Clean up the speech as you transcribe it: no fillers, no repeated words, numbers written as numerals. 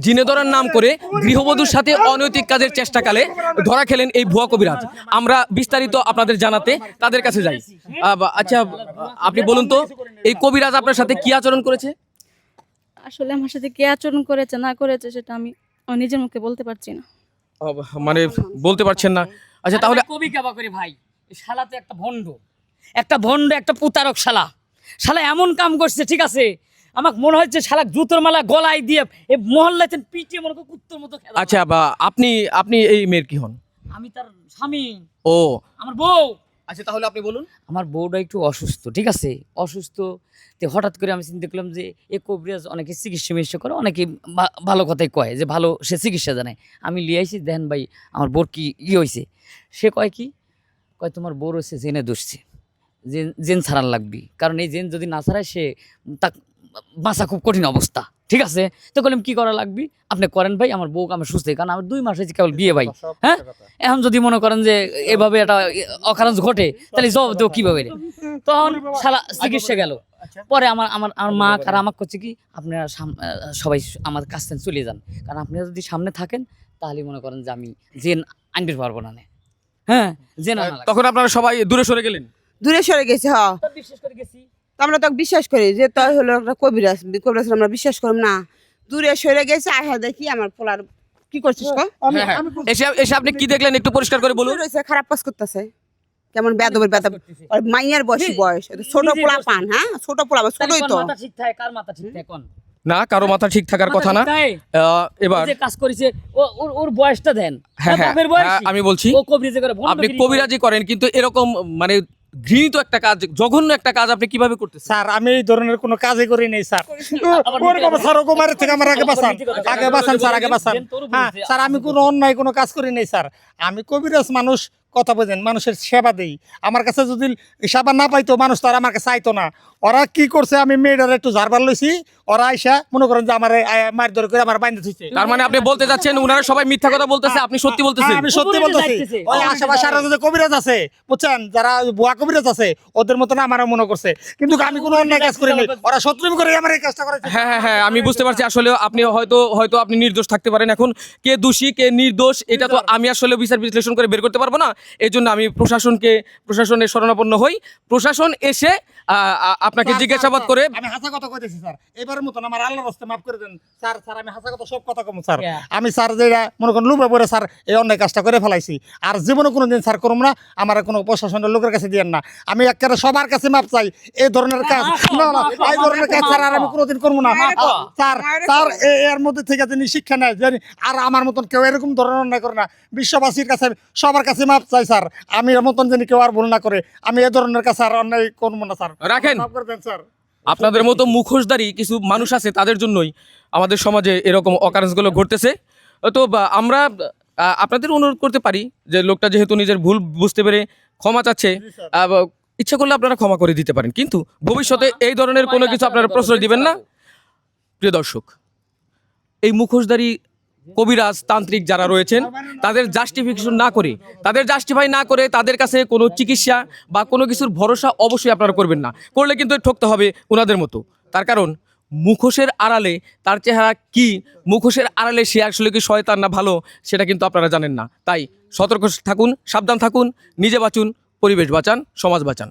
জিনে ধরার নাম করে গৃহবধূর সাথে অনৈতিক কাজের চেষ্টাকালে ধরা খেলেন এই ভুয়া কবিরাজ। আমরা বিস্তারিত আপনাদের জানাতে তাদের কাছে যাই। আচ্ছা, আপনি বলুন তো এই কবিরাজ আপনার সাথে কি আচরণ করেছে? আসলে আমার সাথে কে আচরণ করেছে না করেছে সেটা আমি নিজের মুখে বলতে পারছি না। মানে বলতে পারছেন না? আচ্ছা, তাহলে কবি কাবা করে ভাই, এই শালা তো একটা ভণ্ড, একটা প্রতারক শালা। শালা এমন কাম করছে, ঠিক আছে, আমাকে মনে হচ্ছে শালা জুতোর মালা গলায় দিয়ে এই মহল্লাতে পিটিয়ে মনে করে কুত্তর মতো খেলা। আচ্ছা, আপনি এই মেয়ের কি হন? আমি তার স্বামী। ও, আমার বউ। আচ্ছা, তাহলে আপনি বলুন। আমার বউটা একটু অসুস্থ, ঠিক আছে, অসুস্থ। তো হঠাৎ করে আমি চিন্তা করলাম যে এ কবিরাজ অনেকে চিকিৎসা করে, অনেকে ভালো কথাই কয় যে ভালো সে চিকিৎসা জানে। আমি লিয়ে আইছি, দেখেন ভাই আমার বোর কি হয়েছে। সে কয় কি কয় তোমার বোর হচ্ছে জেনে দোষছে, জেন ছাড়ার লাগবি, কারণ এই জেন যদি না ছাড়ায় সে তা বাঁচা খুব কঠিন অবস্থা, ঠিক আছে। তো বললাম কি করা লাগবে, আপনি করেন ভাই, আমার বউকে আমার সুস্থ, কারণ আমার 2 মাস হয়েছে কেবল বিয়ে ভাই। হ্যাঁ, এখন যদি মনে করেন যে এভাবে একটা অকারণ ঘটে তাহলে জবাব দেবো কিভাবে রে। তখন শালা চিকিৎসা গেল। পরে আমার আমার আমার মা আর আমাকে করছে কি আপনারা সবাই আমার কাছ থেকে চলে যান, কারণ আপনারা যদি সামনে থাকেন তাহলে মনে করেন যে আমি জেন আনতে পারবো না। হ্যাঁ, জেন তখন আপনারা সবাই দূরে সরে গেলেন? দূরে সরে গেছে। হ্যাঁ, বিশ্বাস করে গেছি। তো আমরা তো বিশ্বাস করি যে তাই হলো একটা কবিরাজ, কবিরাজ আমরা বিশ্বাস করব না। দূরে সরে গেছে, আহা দেখি আমার পোলার কি করছিস কো। এসে আপনি কি দেখলেন একটু পরিষ্কার করে বলুন। রয়েছে খারাপ কাজ করতেছে, কেমন বেদবের বেদব, আর মাইয়ার বয়স ছোট পোলা পান। হ্যাঁ, ছোট পোলা, ছোটই তো। মাথা ঠিক থাকে, কার মাথা ঠিক থাকে কোন? না, কারো মাথা ঠিক থাকার কথা না। এবার যে কাজ করেছে ওর বয়সটা দেন। হ্যাঁ, বাপের বয়স আমি বলছি ও কবিরাজি করে, আপনি কবিরাজি করেন, কিন্তু এরকম মানে ঘৃণিত একটা কাজ, জঘন্য একটা কাজ আপনি কিভাবে করতেছেন? স্যার আমি এই ধরনের কোনো কাজই করি নাই স্যার। স্যার ও কুমারের থেকে আমার আগে বাঁচান স্যার, আগে বাঁচান। হ্যাঁ স্যার, আমি কোনো অন্যায় কোনো কাজ করি নাই স্যার। আমি কবিরাজ মানুষ, কথা বোঝেন, মানুষের সেবা দেই। আমার কাছে যদি সেবা না পাইতো মানুষ তো আর আমার কাছে আইতো না। ওরা কি করছে, আমি মেয়েটার একটু ঝাড়বার লইছি, ওরা আইসা মনে করেন যে আমার মার ধরে করে আমার বাইন্ধে থইছে। তার মানে আপনি বলতে যাচ্ছেন ওনারা সবাই মিথ্যা কথা বলতেছে, আপনি সত্যি বলতেছেন? আমি সত্যি বলতেছি। ওই আশেপাশে আরো যে কবিরাজ আছে বুঝছেন, যারা বুয়া কবিরাজ আছে ওদের মতন আমারও মনে করছে, কিন্তু আমি কোনো অন্যায় কাজ করি নাই। ওরা শত্রুমি করে আমার এই কাজটা করেছে। হ্যাঁ, আমি বুঝতে পারছি। আসলে আপনি হয়তো আপনি নির্দোষ থাকতে পারেন। এখন কে দোষী কে নির্দোষ এটা তো আমি আসলে বিচার বিশ্লেষণ করে বের করতে পারবো না। এই জন্য আমি প্রশাসনের শরণাপন্ন হই। প্রশাসন এসে আপনাকে জিজ্ঞাসাবাদ করে। আমি হাসা কথা কইতেছি স্যার, এবারের মতন আমার আল্লাহর রাস্তায় মাফ করে দেন স্যার। আমি হাসা কথা সব কথা কম স্যার। আমি স্যার যেটা মনে করেন লুপে পড়ে স্যার এই অন্যায় কাজটা করে ফেলাইছি, আর জীবনে কোনোদিন স্যার করব না। আমার কোনো প্রশাসনের লোকের কাছে দিয়েন না। আমি একেবারে সবার কাছে মাপ চাই। এই ধরনের কাজ না, এই ধরনের কাজ স্যার আর আমি কোনোদিন করবো না স্যার। এর মধ্যে থেকে যিনি শিক্ষা নেয় জানি, আর আমার মতন কেউ এরকম ধরনের অন্যায় করে না। বিশ্ববাসীর কাছে সবার কাছে মাপ চাই স্যার। আমি এর মতন যিনি কেউ আর ভুল না করে, আমি এ ধরনের কাছে আর অন্যায় করবো না স্যার। রাখেন, আপনাদের মতো মুখোশধারী কিছু মানুষ আছে, তাদের জন্যই আমাদের সমাজে এরকম অকারেন্সগুলো ঘটতেছে। তো আমরা আপনাদের অনুরোধ করতে পারি যে লোকটা যেহেতু নিজের ভুল বুঝতে পেরে ক্ষমা চাচ্ছে, ইচ্ছা করলে আপনারা ক্ষমা করে দিতে পারেন, কিন্তু ভবিষ্যতে এই ধরনের কোনো কিছু আপনারা প্রশ্রয় দিবেন না। প্রিয় দর্শক, এই মুখোশধারী কবিরাজ তান্ত্রিক যারা রয়েছেন তাদের জাস্টিফিকেশন না করে, তাদের জাস্টিফাই না করে তাদের কাছে কোনো চিকিৎসা বা কোনো কিছুর ভরসা অবশ্যই আপনারা করবেন না। করলে কিন্তু ঠকতে হবে ওনাদের মতো। তার কারণ মুখোশের আড়ালে তার চেহারা কি, মুখোশের আড়ালে সে আসলে কি শয়তান না ভালো, সেটা কিন্তু আপনারা জানেন না। তাই সতর্ক থাকুন, সাবধান থাকুন, নিজে বাঁচুন, পরিবেশ বাঁচান, সমাজ বাঁচান।